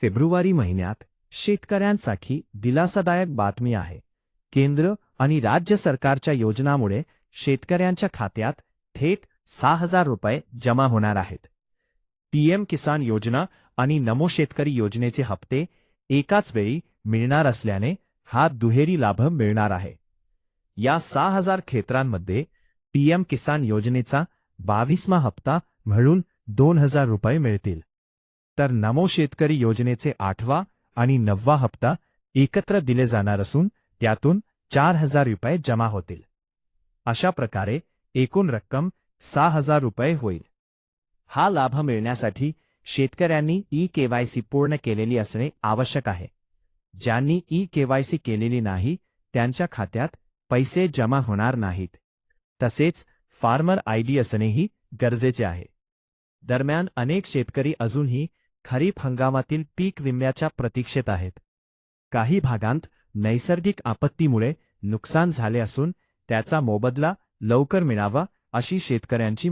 February महिन्यात शेतकऱ्यांसाठी दिलासादायक बातमी आहे. केंद्र आणि राज्य सरकारच्या योजनांमुळे शेतकऱ्यांच्या खात्यात थेट 6,000 रुपये जमा होणार आहेत. पीएम किसान योजना आणि नमो शेतकरी योजनेचे हप्ते एकाच वेळी मिळणार असल्याने हा दुहेरी लाभ मिळणार आहे. या 6,000 क्षेत्रांमध्ये पीएम किसान योजनेचा 22वा हप्ता म्हणून 2,000 रुपये मिळतील. तर नमो शेतकरी योजनेचे 8वा आणि 9वा हप्ता एकत्र दिले जाणार असून त्यातून 4,000 रुपये जमा होतील. अशा प्रकारे एकूण रक्कम 6,000 रुपये होईल. हा लाभ मिळण्यासाठी शेतकऱ्यांनी ई-केवायसी पूर्ण केलेली असणे आवश्यक आहे. ज्यांनी ई-केवायसी केलेली नाही त्यांच्या खात्यात पैसे जमा होणार नाहीत. तसेच फार्मर आयडी असणेही गरजेचे आहे. दरम्यान अनेक शेतकरी अजूनही खरीप हंगामातील पीक विम्याच्या प्रतीक्षेत आहेत. काही भागांत नैसर्गिक आपत्तीमुळे नुकसान झाले असून त्याचा मोबदला लवकर मिळावा अशी शेतकऱ्यांची